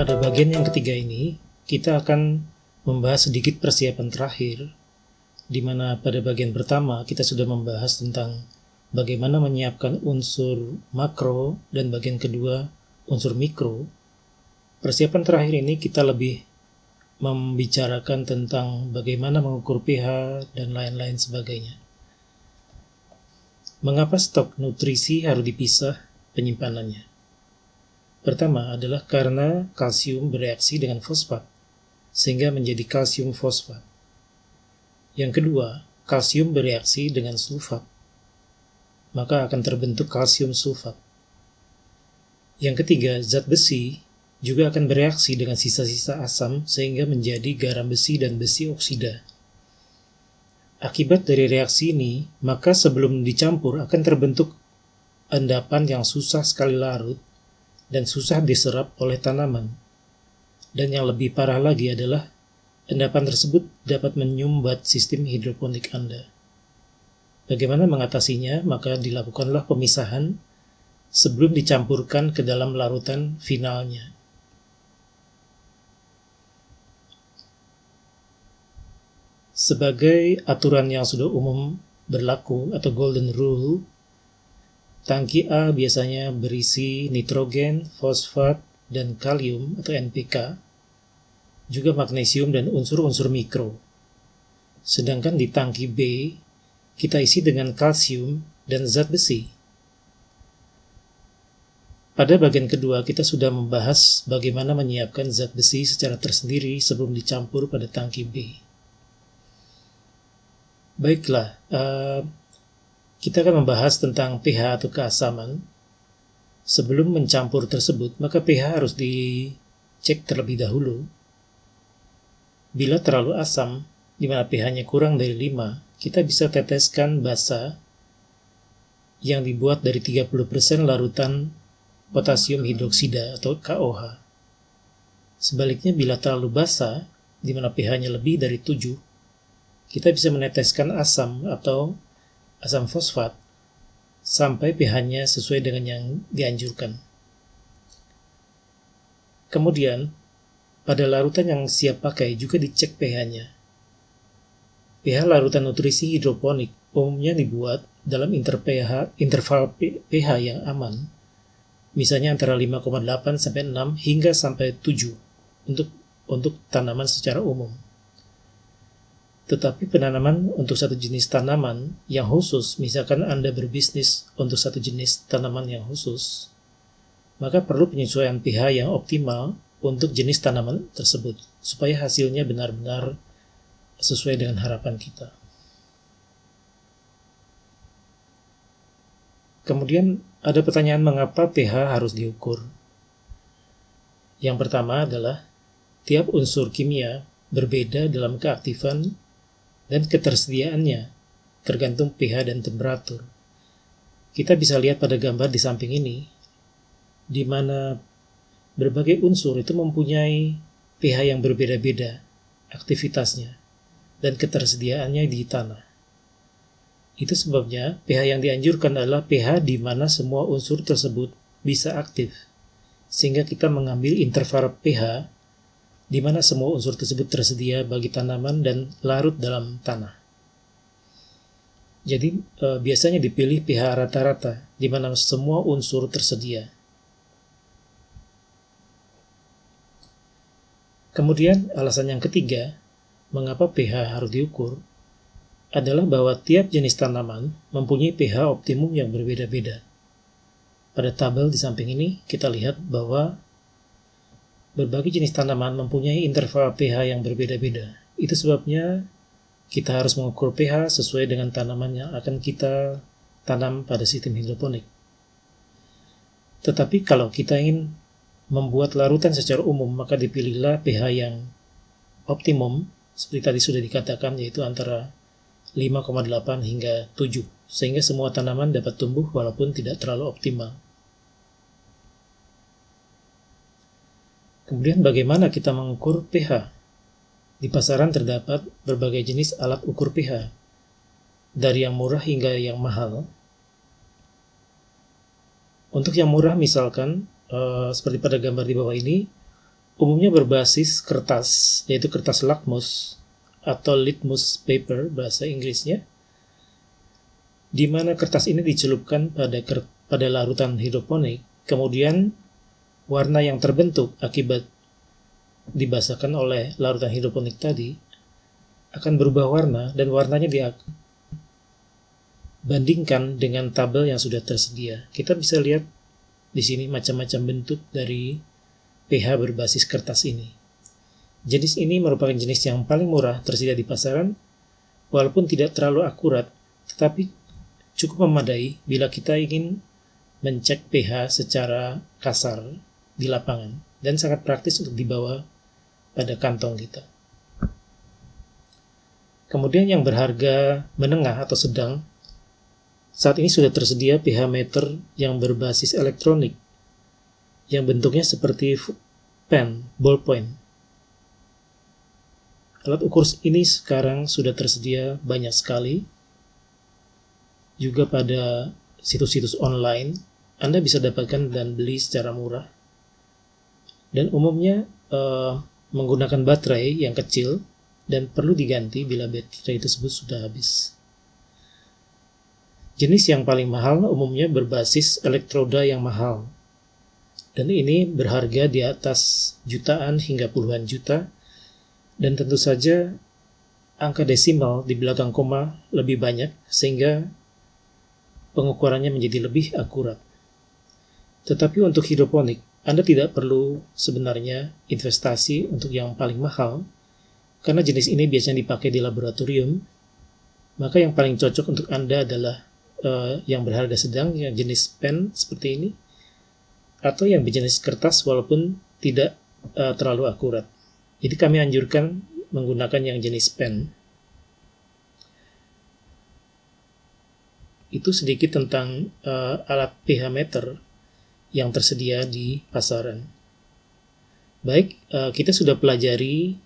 Pada bagian yang ketiga ini, kita akan membahas sedikit persiapan terakhir, di mana pada bagian pertama kita sudah membahas tentang bagaimana menyiapkan unsur makro dan bagian kedua unsur mikro. Persiapan terakhir ini kita lebih membicarakan tentang bagaimana mengukur pH dan lain-lain sebagainya. Mengapa stok nutrisi harus dipisah penyimpanannya? Pertama adalah karena kalsium bereaksi dengan fosfat, sehingga menjadi kalsium fosfat. Yang kedua, kalsium bereaksi dengan sulfat, maka akan terbentuk kalsium sulfat. Yang ketiga, zat besi juga akan bereaksi dengan sisa-sisa asam sehingga menjadi garam besi dan besi oksida. Akibat dari reaksi ini, maka sebelum dicampur akan terbentuk endapan yang susah sekali larut dan susah diserap oleh tanaman. Dan yang lebih parah lagi adalah endapan tersebut dapat menyumbat sistem hidroponik Anda. Bagaimana mengatasinya? Maka dilakukanlah pemisahan sebelum dicampurkan ke dalam larutan finalnya. Sebagai aturan yang sudah umum berlaku atau golden rule, tangki A biasanya berisi nitrogen, fosfat, dan kalium atau NPK, juga magnesium dan unsur-unsur mikro. Sedangkan di tangki B, kita isi dengan kalsium dan zat besi. Pada bagian kedua, kita sudah membahas bagaimana menyiapkan zat besi secara tersendiri sebelum dicampur pada tangki B. Baiklah, kita akan membahas tentang pH atau keasaman. Sebelum mencampur tersebut, maka pH harus dicek terlebih dahulu. Bila terlalu asam, di mana pH-nya kurang dari 5, kita bisa teteskan basa yang dibuat dari 30% larutan potasium hidroksida atau KOH. Sebaliknya, bila terlalu basa, di mana pH-nya lebih dari 7, kita bisa meneteskan asam atau asam fosfat sampai pH-nya sesuai dengan yang dianjurkan. Kemudian, pada larutan yang siap pakai juga dicek pH-nya. pH larutan nutrisi hidroponik umumnya dibuat dalam interval pH yang aman, misalnya antara 5,8 sampai 6 hingga sampai 7 untuk tanaman secara umum. Tetapi penanaman untuk satu jenis tanaman yang khusus, misalkan Anda berbisnis untuk satu jenis tanaman yang khusus, maka perlu penyesuaian pH yang optimal untuk jenis tanaman tersebut, supaya hasilnya benar-benar sesuai dengan harapan kita. Kemudian ada pertanyaan mengapa pH harus diukur. Yang pertama adalah tiap unsur kimia berbeda dalam keaktifan dan ketersediaannya, tergantung pH dan temperatur. Kita bisa lihat pada gambar di samping ini, di mana berbagai unsur itu mempunyai pH yang berbeda-beda aktivitasnya dan ketersediaannya di tanah. Itu sebabnya pH yang dianjurkan adalah pH di mana semua unsur tersebut bisa aktif, sehingga kita mengambil interval pH di mana semua unsur tersebut tersedia bagi tanaman dan larut dalam tanah. Jadi biasanya dipilih pH rata-rata di mana semua unsur tersedia. Kemudian alasan yang ketiga, mengapa pH harus diukur, adalah bahwa tiap jenis tanaman mempunyai pH optimum yang berbeda-beda. Pada tabel di samping ini kita lihat bahwa berbagai jenis tanaman mempunyai interval pH yang berbeda-beda. Itu sebabnya kita harus mengukur pH sesuai dengan tanaman yang akan kita tanam pada sistem hidroponik. Tetapi kalau kita ingin membuat larutan secara umum, maka dipilihlah pH yang optimum, seperti tadi sudah dikatakan, yaitu antara 5,8 hingga 7, sehingga semua tanaman dapat tumbuh walaupun tidak terlalu optimal. Kemudian bagaimana kita mengukur pH? Di pasaran terdapat berbagai jenis alat ukur pH, dari yang murah hingga yang mahal. Untuk yang murah misalkan, seperti pada gambar di bawah ini, umumnya berbasis kertas, yaitu kertas lakmus atau litmus paper bahasa Inggrisnya, di mana kertas ini dicelupkan pada larutan hidroponik, kemudian warna yang terbentuk akibat dibasahkan oleh larutan hidroponik tadi akan berubah warna, dan warnanya dibandingkan dengan tabel yang sudah tersedia. Kita bisa lihat di sini macam-macam bentuk dari pH berbasis kertas ini. Jenis ini merupakan jenis yang paling murah tersedia di pasaran, walaupun tidak terlalu akurat, tetapi cukup memadai bila kita ingin mencek pH secara kasar di lapangan, dan sangat praktis untuk dibawa pada kantong kita. Kemudian yang berharga menengah atau sedang, saat ini sudah tersedia pH meter yang berbasis elektronik, yang bentuknya seperti pen, ballpoint. Alat ukur ini sekarang sudah tersedia banyak sekali, juga pada situs-situs online. Anda bisa dapatkan dan beli secara murah, dan umumnya menggunakan baterai yang kecil dan perlu diganti bila baterai tersebut sudah habis. Jenis yang paling mahal umumnya berbasis elektroda yang mahal, dan ini berharga di atas jutaan hingga puluhan juta, dan tentu saja angka desimal di belakang koma lebih banyak sehingga pengukurannya menjadi lebih akurat. Tetapi untuk hidroponik, Anda tidak perlu sebenarnya investasi untuk yang paling mahal, karena jenis ini biasanya dipakai di laboratorium. Maka yang paling cocok untuk Anda adalah yang berharga sedang, yang jenis pen seperti ini, atau yang berjenis kertas walaupun tidak terlalu akurat. Jadi kami anjurkan menggunakan yang jenis pen. Itu sedikit tentang alat pH meter yang tersedia di pasaran. Baik, kita sudah pelajari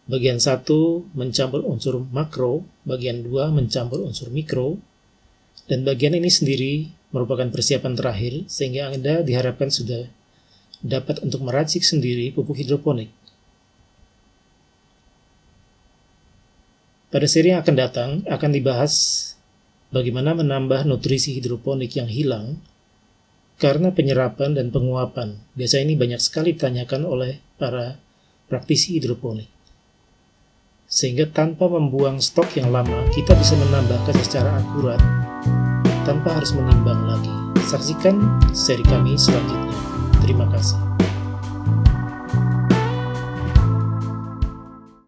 bagian 1 mencampur unsur makro, bagian 2 mencampur unsur mikro, dan bagian ini sendiri merupakan persiapan terakhir sehingga Anda diharapkan sudah dapat untuk meracik sendiri pupuk hidroponik. Pada seri yang akan datang akan dibahas bagaimana menambah nutrisi hidroponik yang hilang karena penyerapan dan penguapan. Biasanya ini banyak sekali ditanyakan oleh para praktisi hidroponik. Sehingga tanpa membuang stok yang lama, kita bisa menambahkan secara akurat tanpa harus menimbang lagi. Saksikan seri kami selanjutnya. Terima kasih.